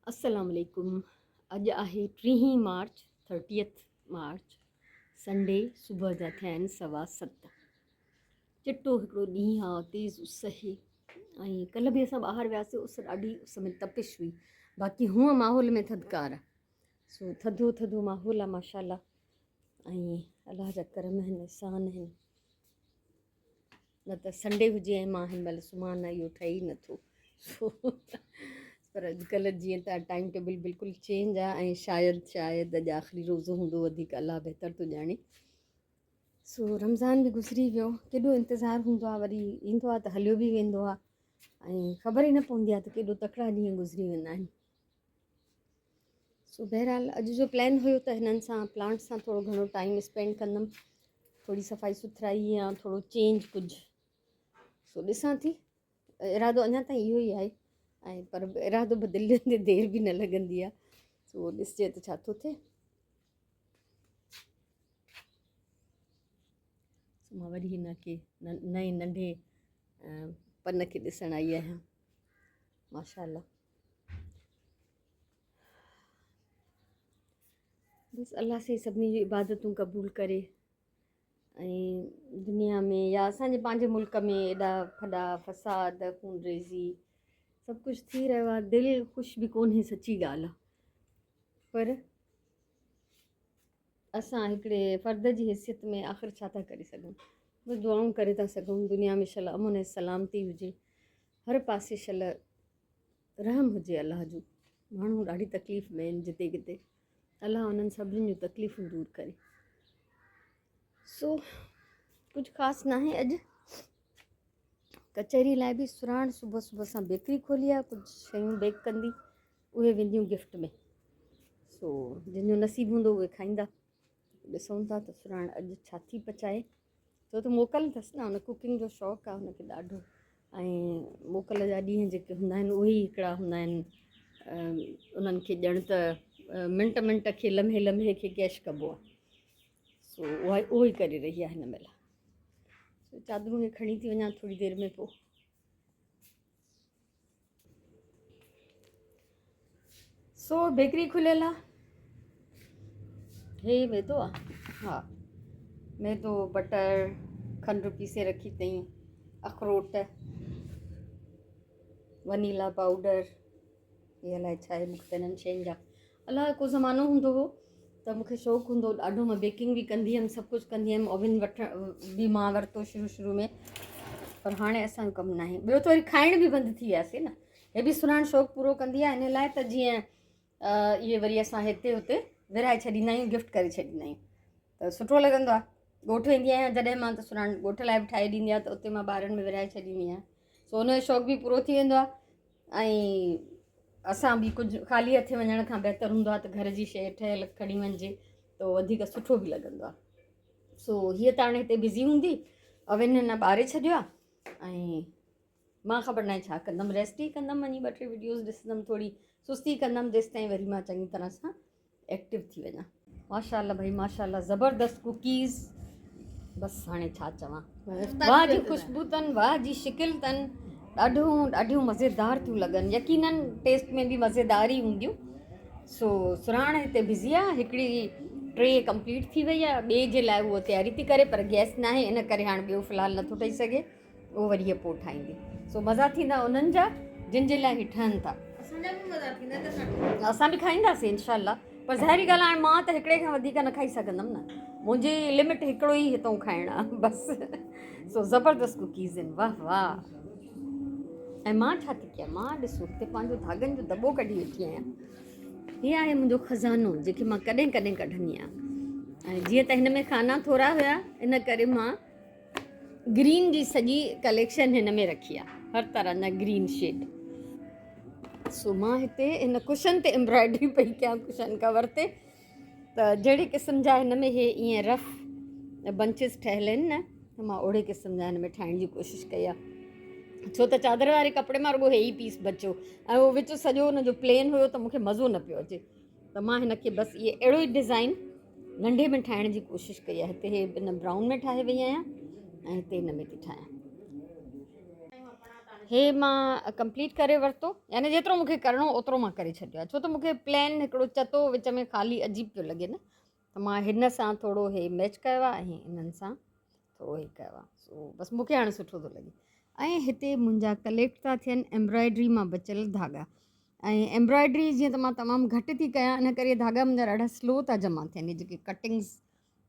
अस्सलाम वालेकुम। अॼु आहे 30 मार्च 30 मार्च संडे। सुबुह जा थिया आहिनि 7:15। चिटो हिकिड़ो ॾींहुं आहे, तेज़ उस ही। ऐं कल्ह बि असां ॿाहिरि वियासीं, उस ॾाढी उस में तपिश हुई। बाक़ी हूअं माहौल में थधिकार आहे, सो थधो थधो माहौल आहे माशाल्लाह। ऐं अलाह जा करम आहिनि, एहसान आहिनि। न त संडे हुजे ऐं मां हिन महिल सुम्हां न, इहो ठहे ई नथो। पर अॼुकल्ह जीअं त टाइम टेबल बिल्कुलु चेंज आहे, ऐं शायदि अॼु आख़िरी रोज़ो हूंदो, वधीक अलाह बहितर थो ॼाणे। सो रमज़ान बि गुज़री वियो, केॾो इंतज़ारु हूंदो आहे, वरी ईंदो आहे त हलियो बि वेंदो आहे, ऐं ख़बर ई न पवंदी आहे त केॾो तकिड़ा ॾींहं गुज़री वेंदा आहिनि। सो बहरहाल अॼु जो प्लान हुयो त हिननि सां प्लांट सां थोरो घणो टाइम स्पेंड कंदमि, थोरी सफ़ाई सुथराई या थोरो चेंज कुझु। सो ॾिसां थी, इरादो अञा ताईं इहो ई आहे, ऐं पर इरादो बदिलण ते देरि बि न लॻंदी आहे। सो ॾिसजे त छा थो थिए। सो मां वरी हिन खे नए नंढे पन खे ॾिसणु आई आहियां, माशाल्लाह। बसि अलाह से सभिनी जी इबादतूं क़बूल करे, ऐं दुनिया में या असांजे पंहिंजे मुल्क में एॾा फॾा फ़साद, खून रेज़ी सभु कुझु थी रहियो आहे। दिलि ख़ुशि बि कोन्हे, सची ॻाल्हि आहे। पर असां हिकिड़े फ़र्द जी हैसियत में आख़िर छा था करे सघूं? बसि दुआऊं करे था सघूं, दुनिया में शल अमुन ऐं सलामती हुजे, हर पासे शल रहम हुजे अलाह जो। माण्हू ॾाढी तकलीफ़ में आहिनि जिते किथे, अलाह उन्हनि सभिनीनि जूं तकलीफ़ूं दूरि करे। सो कुझु ख़ासि न आहे। अॼु कचहरी लाइ बि सुराण सुबुह सुबुह सां बेकरी खोली आहे, कुझु शयूं बेक कंदी, उहे वेंदियूं गिफ्ट में। सो जंहिंजो नसीबु हूंदो उहे खाईंदा। ॾिसूं था त सुराण अॼु छा थी पचाए, छो त मोकल अथसि न, हुन कुकिंग जो शौक़ु आहे हुनखे ॾाढो। ऐं मोकल जा ॾींहं जेके हूंदा आहिनि उहे ई हिकिड़ा हूंदा आहिनि, उन्हनि खे ॼण त मिंट मिंट खे, लम्हे लम्हे खे कैश कबो आहे। सो उहो ई करे रही आहे हिन महिल। सो चादरूं खे खणी थी वञा थोरी देरि में पोइ। सो बेकरी खुलियल आहे, हे मैदो आहे, हा मैदो, बटर, खंडु पीसे रखी अथई, अखरोट, वनीला पाउडर, इहे अलाए छा आहे, मूंखे त हिननि शयुनि जा अलाए को ज़मानो हूंदो हो त मूंखे शौक़ु हूंदो ॾाढो, मां बेकिंग बि कंदी हुअमि, सभु कुझु कंदी हुअमि। ओवन बि मां वरितो शुरू में, पर हाणे असांजो कमु न आहे। ॿियो त वरी खाइण बि बंदि थी वियासीं न। हे बि सुञाण शौक़ु पूरो कंदी आहे, इन लाइ त जीअं इहे वरी असां हिते हुते विराए छॾींदा आहियूं, गिफ्ट करे छॾींदा आहियूं, त सुठो लॻंदो आहे। ॻोठु वेंदी आहियां जॾहिं मां, त सुञाण ॻोठ लाइ बि ठाहे ॾींदी आहे, त उते मां ॿारनि में विराए छॾींदी आहियां। सो हुनजो शौक़ु बि पूरो थी वेंदो आहे, ऐं असां बि कुझु ख़ाली हथे वञण खां बहितर हूंदो आहे त घर जी शइ ठहियल खणी वञिजे, त वधीक सुठो बि लॻंदो आहे। सो हीअ त हाणे हिते बिज़ी हूंदी, ओवन हिन ॿारे छॾियो आहे, ऐं मां ख़बर न आहे छा कंदमि, रेस्ट ई कंदमि, वञी 2-3 वीडियोज़ ॾिसंदमि, थोरी सुस्ती कंदमि, जेसि ताईं वरी मां चङी तरह सां एक्टिव थी वञा। माशाल्लाह भाई माशाल्लाह, ज़बरदस्त कुकीज़। बसि हाणे छा चवां, वाह जी ख़ुशबू अथनि, वाह जी शिकिल अथनि, ॾाढियूं मज़ेदार थियूं लॻनि, यकीनन टेस्ट में बि मज़ेदार ई हूंदियूं। सो सुराण हिते बिज़ी आहे, हिकिड़ी ट्रे कंप्लीट थी वई आहे, ॿिए जे लाइ उहो तयारी थी करे, पर गैस न आहे, इन करे हाणे ॿियो फ़िलहालु नथो ठही सघे, उहो वरी हीअ पोइ ठाहींदी। सो मज़ा थींदा उन्हनि जा जिन जे लाइ हीअ ठहनि था। असां बि खाईंदासीं इनशाला, पर ज़ाहिरी ॻाल्हि आहे, हाणे मां त हिकिड़े खां वधीक न खाई सघंदमि न, मुंहिंजी लिमिट हिकिड़ो ई हितां खाइणु आहे बसि। सो ज़बरदस्त कुकीज़ आहिनि, वाह वाह। ऐं मां छा थी कयां, मां ॾिसो हिते पंहिंजो धागनि जो दॿो कढी वेठी आहियां। हीअ आहे मुंहिंजो ख़ज़ानो, जेके मां कॾहिं कॾहिं कढंदी आहियां। ऐं जीअं त हिन में खाना थोरा हुया, इन करे मां ग्रीन जी सॼी कलेक्शन हिन में रखी आहे, हर तरह जा ग्रीन शेड। सो मां हिते हिन कुशन ते एम्ब्रॉयडरी पई कयां, कुशन कवर ते, त जहिड़े क़िस्म जा हिन में हे ईअं रफ बंचिस ठहियल आहिनि न, त मां ओड़े क़िस्म जा हिन में ठाहिण जी कोशिशि कई आहे। छो त चादर वारे कपिड़े मां रुॻो हे ई पीस बचियो, ऐं उहो विच सॼो हुनजो प्लेन हुयो, त मूंखे मज़ो न पियो अचे, त मां हिनखे बसि इहे अहिड़ो ई डिज़ाइन नंढे में ठाहिण जी कोशिशि कई आहे। हिते हे हिन ब्राउन में ठाहे वई आहियां, ऐं हिते हिन में थी ठाहियां। हे मां कंप्लीट करे वरितो, यानी जेतिरो मूंखे करिणो ओतिरो मां करे छॾियो आहे, छो त मूंखे प्लेन हिकिड़ो चतो विच में ख़ाली अजीब पियो लॻे न, त मां हिन सां थोरो हे मैच कयो आहे ऐं इन्हनि सां थोरो हे कयो आहे। सो बसि मूंखे हाणे सुठो थो लॻे। ऐं हिते मुंहिंजा कलेक्ट था थियनि एम्ब्रॉयड्री मां बचियल धागा, ऐं एम्ब्रॉयड्री जीअं त मां तमामु घटि थी कयां, इन करे धागा मुंहिंजा ॾाढा स्लो था जमा थियनि, जेके कटिंग्स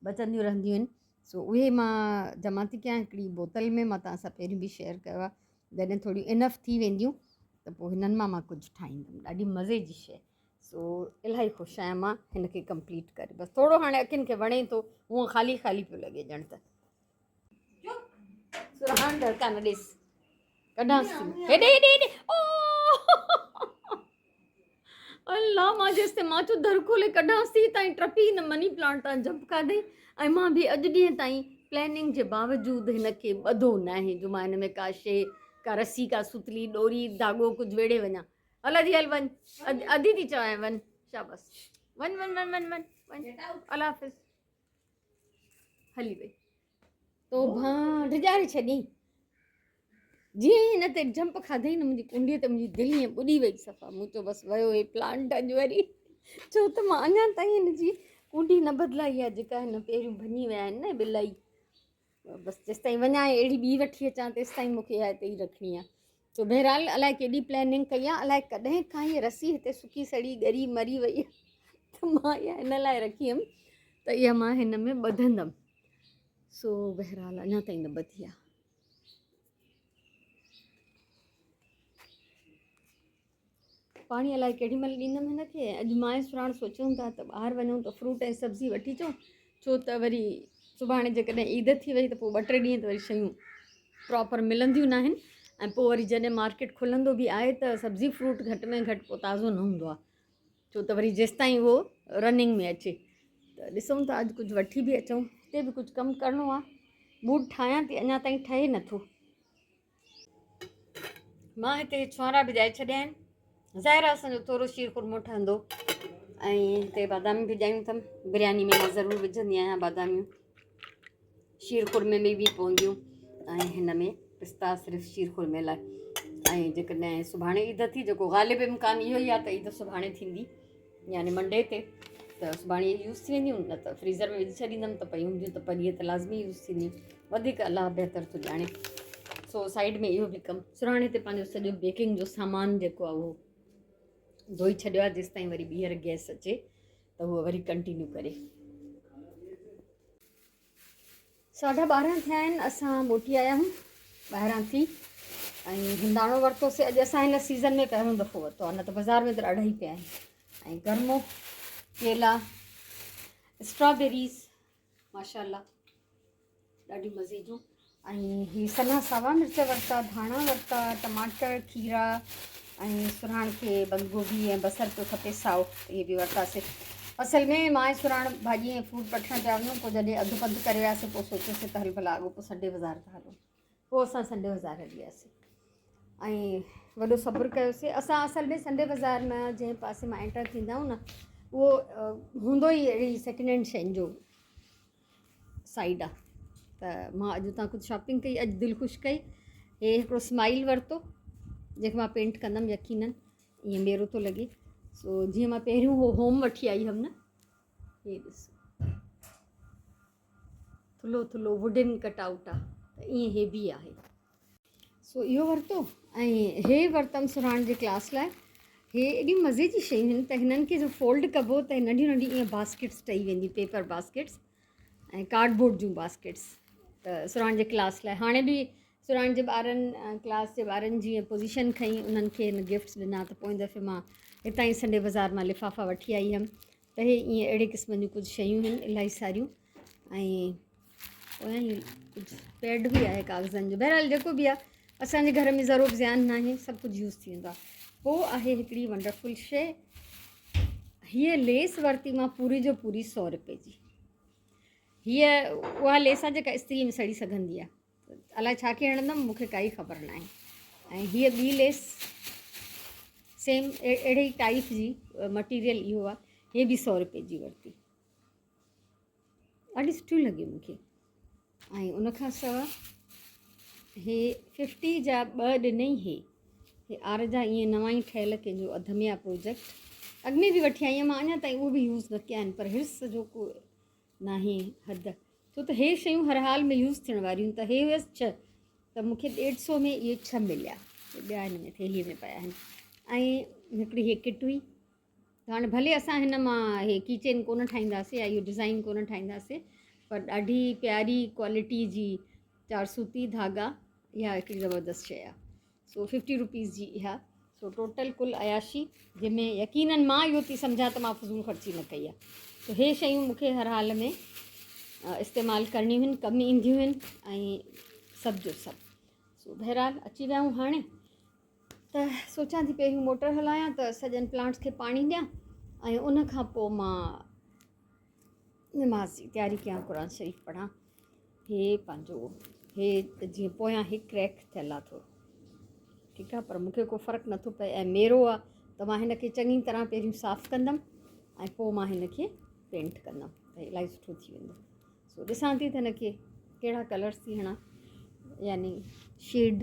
बचंदियूं रहंदियूं आहिनि, सो उहे मां जमा थी कयां हिकिड़ी बोतल में। मां तव्हां सां पहिरीं बि शेयर कयो आहे, जॾहिं थोरी इनफ थी वेंदियूं त पोइ हिननि मां कुझु ठाहींदमि, ॾाढी मज़े जी शइ। सो इलाही ख़ुशि आहियां मां हिनखे कंप्लीट करे। बसि थोरो हाणे अखियुनि खे वणे थो, हूअं ख़ाली ख़ाली पियो लॻे ॼण त। सुरहान दड़का न ॾेसि, कढांसि थी हेॾे हेॾे हेॾे। ओ अल्लाह, मां जेसि ताईं मां चयो दर खोले कढांसि थी ताईं टपी हिन मनी प्लांट तां जंप खाधई। ऐं मां बि अॼु ॾींहं ताईं प्लैनिंग जे बावजूदि हिनखे ॿधो न आहे, जो मां हिन में का शइ, का रसी, का सुतली डोरी, धाॻो कुझु वेड़े वञा। हल अजी हल वञ, अधी थी चवां वञ, शाबास वञ वञ वञ वञ वञ वञ, अल्लाह हाफ़िज़। हली वई तो भां डिॼारे छॾी। जीअं ई हिन ते जंप खाधई न मुंहिंजी कुंडीअ ते, मुंहिंजी दिलि ईअं ॿुॾी वई सफ़ा। मूं चयो बसि वियो हे प्लांट अॼु वरी, छो त मां अञा ताईं हिनजी कुंडी न बदिलाई आहे, जेका हिन पहिरियों भञी विया आहिनि न बिलाई। बसि जेसि ताईं वञा अहिड़ी ॿी वठी अचां तेसि ताईं मूंखे इहा हिते ई रखणी आहे। छो बहरहाल अलाए केॾी प्लैनिंग कई आहे, अलाए कॾहिं खां हीअ रसी हिते सुकी सड़ी ॻरी मरी वई आहे, त मां इहा हिन लाइ रखी हुअमि त इहा मां हिन में ॿधंदमि। सो बहरहाल अञा ताईं न ॿधी आहे। पाणी अलाए केॾी महिल ॾींदमि हिनखे। अॼु माए सुराण सोचूं था त ॿाहिरि वञूं त फ्रूट ऐं सब्ज़ी वठी अचूं, छो त वरी सुभाणे जेकॾहिं ईद थी वई त पोइ 2-3 ॾींहं त वरी शयूं प्रॉपर मिलंदियूं न आहिनि, ऐं पोइ वरी जॾहिं मार्केट खुलंदो बि आहे त सब्ज़ी फ्रूट घटि में घटि पोइ ताज़ो न हूंदो आहे, छो त वरी जेसि ताईं उहो रनिंग में अचे। त ॾिसूं था अॼु कुझु वठी बि अचूं। हिते बि कुझु कमु करिणो आहे, मूड ठाहियां थी, अञा ताईं ठहे नथो। मां हिते छुहारा भिॼाए छॾिया आहिनि, ज़ाहिर आहे असांजो थोरो शीर खुरमो ठहंदो, ऐं हिते बादामी भिॼायूं अथमि। बिरयानी में मां ज़रूरु विझंदी आहियां बादामियूं, शीर खुरमे में बि पवंदियूं, ऐं हिन में पिस्ता सिर्फ़ु शीर खुरमे लाइ। ऐं जेकॾहिं सुभाणे ईद थी, जेको ग़ालिब इम्कान इहो ई आहे त ईद सुभाणे थींदी, यानी मंडे ते, त सुभाणे यूज़ थी वेंदियूं, न त फ्रीज़र में विझी छॾींदमि त पई हूंदियूं त परीहं त लाज़मी यूज़ थींदियूं, वधीक अलाह बहितर थो ॼाणे। सो साइड में इहो बि कमु, सुराणे ते पंहिंजो सॼो बेकिंग जो सामान जेको आहे उहो धोई छॾियो आहे, जेसि ताईं वरी ॿीहर गैस अचे त उहो वरी कंटिन्यू करे। 12:30 थिया आहिनि, असां मोटी आया आहियूं ॿाहिरां थी, ऐं हिंदाणो वरितोसीं अॼु असां हिन सीज़न में पहिरियों दफ़ो वरितो आहे, न त बाज़ारि में त ॾाढा ई पिया आहिनि। ऐं गर्मो केला, स्ट्रॉबेरीज़ माशाल्लाह ॾाढी मज़े जूं। ऐं हीअ सना सावा मिर्च वरिता, धाणा वरिता, टमाटर, खीरा, ऐं सुराण खे बंदि गोभी ऐं बसर पियो खपे साओ, इहे बि वरितासीं। असल में मां सुराण भाॼी ऐं फ्रूट वठणु पिया वञूं, पोइ जॾहिं अधु पंधु करे वियासीं पोइ सोचियोसीं त हल भला अॻो पोइ संडे बाज़ारि था हलूं, पोइ असां संडे बाज़ारि हली वियासीं ऐं वॾो सब्रु कयोसीं। असां असल में संडे बाज़ारि में जंहिं पासे मां एंटर थींदा आहियूं न, उहो हूंदो ई अहिड़ी सेकेंड हैंड शयुनि जो साइड आहे, त मां अॼु हुतां कुझु शॉपिंग कई, अॼु दिलि ख़ुशि कई। हे हिकिड़ो स्माइल वरितो, जंहिंखे मां पेंट कंदमि यकीनन, ईअं मेरो थो लॻे। सो जीअं मां पहिरियों हो होम वठी आई हुअमि न, हे ॾिसो थुल्हो थुल्हो वुडन कटआउट आहे, त ईअं हे बि आहे। सो इहो वरितो, ऐं हे वरितमि सुराण जे क्लास लाइ। हे एॾी मज़े जी शयूं आहिनि त हिननि खे जो फोल्ड कबो त नंढियूं नंढियूं ईअं बास्केट्स ठही वेंदियूं, पेपर बास्केट्स ऐं कार्डबोर्ड जूं बास्केट्स, त सुराण जे क्लास लाइ। हाणे बि सुराण जे ॿारनि क्लास जे ॿारनि जीअं पोज़ीशन खई, उन्हनि खे हिन गिफ्ट्स ॾिना, त पोइ दफ़े मां हितां ई संडे बाज़ारि मां लिफ़ाफ़ा वठी आई हुअमि। त हे ईअं अहिड़े क़िस्म जूं कुझु शयूं आहिनि इलाही सारियूं, ऐं पोयां ई कुझु पैड बि आहे कागज़नि जो। बहरहाल जेको बि आहे, असांजे घर में ज़रो बि ज़्यान न आहे, सभु कुझु यूज़ थी वेंदो आहे। पोइ आहे हिकिड़ी वंडरफुल शइ, हीअ लेस वरिती मां पूरी जो पूरी 100 रुपए जी। हीअ उहा लेस आहे जेका इस्त्री में सड़ी सघंदी आहे, अलाए छा खे हणंदमि मूंखे काई ख़बर न आहे। ऐं हीअ ॿी लेस सेम अहिड़े ई टाइप जी, मटीरियल इहो आहे, हे बि 100 रुपए जी वरिती, ॾाढी सुठियूं लॻियूं मूंखे। ऐं उनखां सवाइ हे 50 जा 2 ॾिनई हे आर जा ईअं नवां ई ठहियल कंहिंजो अध में आहे प्रोजेक्ट। अॻु में बि वठी आई आहियां मां, अञा ताईं उहो बि यूज़ न कया आहिनि, पर हिर्स जो को नाहे हद, छो त हे शयूं हर हाल में यूज़ थियण वारियूं। त हे हुयसि 6, त मूंखे 150 में इहे 6 मिलिया, ॿिया हिन में थैलीअ में पिया आहिनि। ऐं हिकिड़ी हे किट हुई, त हाणे भले असां हिन मां हे कीचेन कोन ठाहींदासीं या इहो डिज़ाइन कोन ठाहींदासीं, पर ॾाढी प्यारी क्वालिटी जी 4 सूती धागा, इहा हिकिड़ी ज़बरदस्त शइ आहे। सो 50 रुपीज़ जी इहा। सो टोटल कुल अयाशी, जंहिंमें यकीनन मां इहो थी सम्झां त मां फज़ूल ख़र्ची न कई आहे। त हे शयूं मूंखे हर हाल में इस्तेमालु करणियूं आहिनि, कमु ईंदियूं आहिनि ऐं सभु जो सभु। सो बहरहाल अची विया आहियूं हाणे, त सोचां थी पहिरियों मोटर हलायां त सॼनि प्लांट्स खे पाणी ॾियां, ऐं उन खां पोइ मां नमाज़ जी तयारी कयां, क़ुर शरीफ़ पढ़ां। हे पंहिंजो हे जीअं पोयां ही क्रैक थियल आहे थोरो, ठीकु आहे, पर मूंखे को फ़र्क़ु नथो पए ऐं मेरो आहे, त मां हिन खे चङी तरह पहिरियों साफ़ु कंदमि ऐं पोइ मां हिन खे पेंट कंदमि, त इलाही सुठो थी वेंदो। सो ॾिसां थी त हिन खे कहिड़ा कलर्स थी हणां, यानी शेड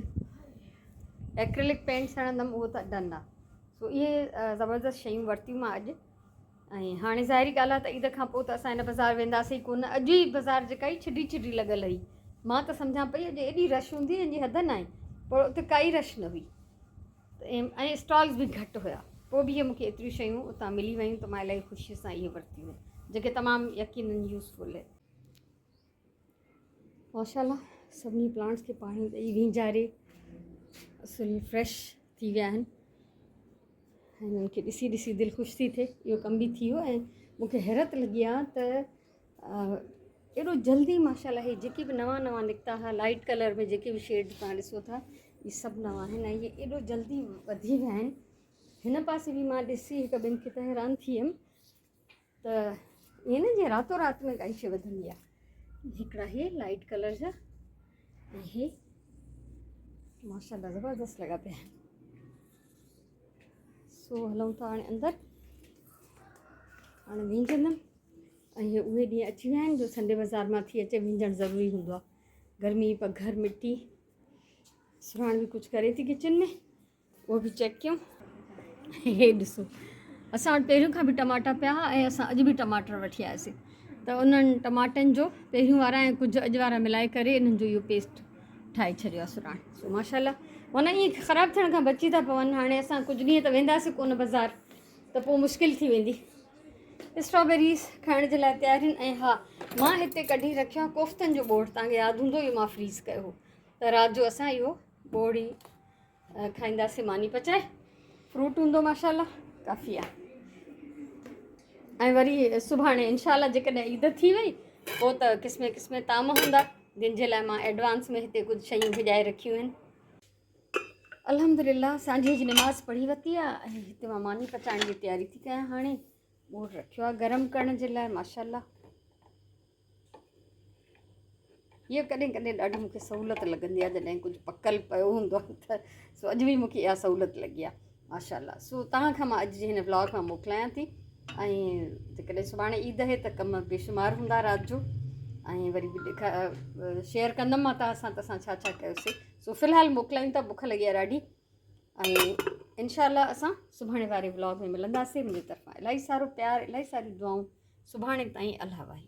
एक्रेलिक पेंट्स हणंदमि, उहो त डन आहे। सो इहे ज़बरदस्त शयूं वरितियूं मां अॼु। ऐं हाणे ज़ाहिरी ॻाल्हि आहे त ईद खां पोइ त असां हिन बाज़ारि वेंदासीं कोन। अॼु ई बाज़ारि जेका ई छिडी लॻल हुई, मां त सम्झां पई अॼु एॾी रश हूंदी जंहिंजी हद न आहे, पर उते काई रश न हुई, ऐं स्टॉल्स बि घटि हुया। पोइ बि इहे मूंखे एतिरियूं शयूं उतां मिली वियूं, त मां इलाही ख़ुशीअ सां इहे वरितियूं आहिनि, जेके तमामु यकीनन यूज़फुल आहे। माशाल्लाह सभिनी प्लांट्स खे पाणी ॾेई वींजारे असुल फ्रेश थी विया आहिनि, ऐं हिननि खे ॾिसी ॾिसी दिलि ख़ुशि थी थिए। इहो कमु बि थी वियो, ऐं मूंखे हैरत लॻी आहे त एॾो जल्दी माशाल्लाह हे जेके बि नवां निकिता हुआ लाइट कलर में, जेके बि शेड तव्हां ॾिसो था, इहे सभु नवां आहिनि ऐं इहे एॾो जल्दी वधी विया आहिनि। हिन पासे बि मां ॾिसी हिकु ॿिनि खे त हैरान थी वियमि, त ईअं न जीअं रातो राति में काई शइ वधंदी आहे। हिकिड़ा हे लाइट कलर जा, ऐं हे माशाल्लाह ज़बरदस्त लॻा पिया आहिनि। सो हलूं था हाणे अंदरि, हाणे वींजंदमि, ऐं इहे उहे ॾींहं अची विया आहिनि जो संडे बाज़ारि मां थी अचे, वींजणु ज़रूरी हूंदो आहे। गर्मी पघर मिटी, सुभाणे बि कुझु करे थी किचन में, उहो बि चेक कयूं। हे ॾिसो, असां वटि पहिरियों खां बि टमाटा पिया हुआ, ऐं असां अॼु बि टमाटर वठी आयासीं, त उन्हनि टमाटनि जो पहिरियों वारा ऐं कुझु अॼु वारा मिलाए करे इन्हनि जो इहो पेस्ट ठाहे छॾियो आहे सुभाणे। सो माशाल्लाह माना ईअं ख़राबु थियण खां बची था पवनि। हाणे असां कुझु ॾींहं त वेंदासीं कोन बाज़ारि, त पोइ मुश्किल थी वेंदी। स्ट्रॉबेरीज़ खाइण जे लाइ तयार आहिनि। ऐं हा, मां हिते कढी रखियो आहे कोफ्तनि जो बोड़, तव्हांखे यादि हूंदो इहो मां फ्रीज़ कयो हो, त राति जो असां इहो बोड़ ई खाईंदासीं मानी पचाए। फ्रूट हूंदो माशाल्लाह काफ़ी आहे। ऐं वरी सुभाणे इंशाल्लाह जेकॾहिं ईद थी वई, पोइ त क़िस्म ताम हूंदा, जिन जे लाइ मां एडवांस में हिते कुझु शयूं भिॼाए रखियूं आहिनि। अल्हम्दुलिल्लाह सांझे जी नमाज़ पढ़ी वरिती आहे, ऐं हिते मां मानी पचाइण जी तयारी थी कयां। हाणे बोड़ रखियो आहे गरम करण जे लाइ माशाल्लाह। इहो कॾहिं कॾहिं ॾाढी मूंखे सहूलियत लॻंदी आहे, जॾहिं कुझु पकल पियो हूंदो आहे त। सो अॼु बि मूंखे इहा सहूलियत लॻी आहे माशाल्लाह। सो तव्हां खां मां अॼु जे हिन ब्लॉग मां मोकिलायां थी, ऐं जेकॾहिं सुभाणे ईद आहे त कम बेशुमार हूंदा राति जो, ऐं वरी बि शेयर कंदमि मां तव्हां सां त असां छा छा कयोसीं। सो फ़िलहालु मोकिलायूं था, बुख लॻी आहे ॾाढी, ऐं इंशाल्लाह असां सुभाणे वारे ब्लॉग में मिलंदासीं। मुंहिंजी तरफ़ां इलाही सारो प्यार, इलाही सारी दुआऊं। सुभाणे ताईं अल्लाह वाहे।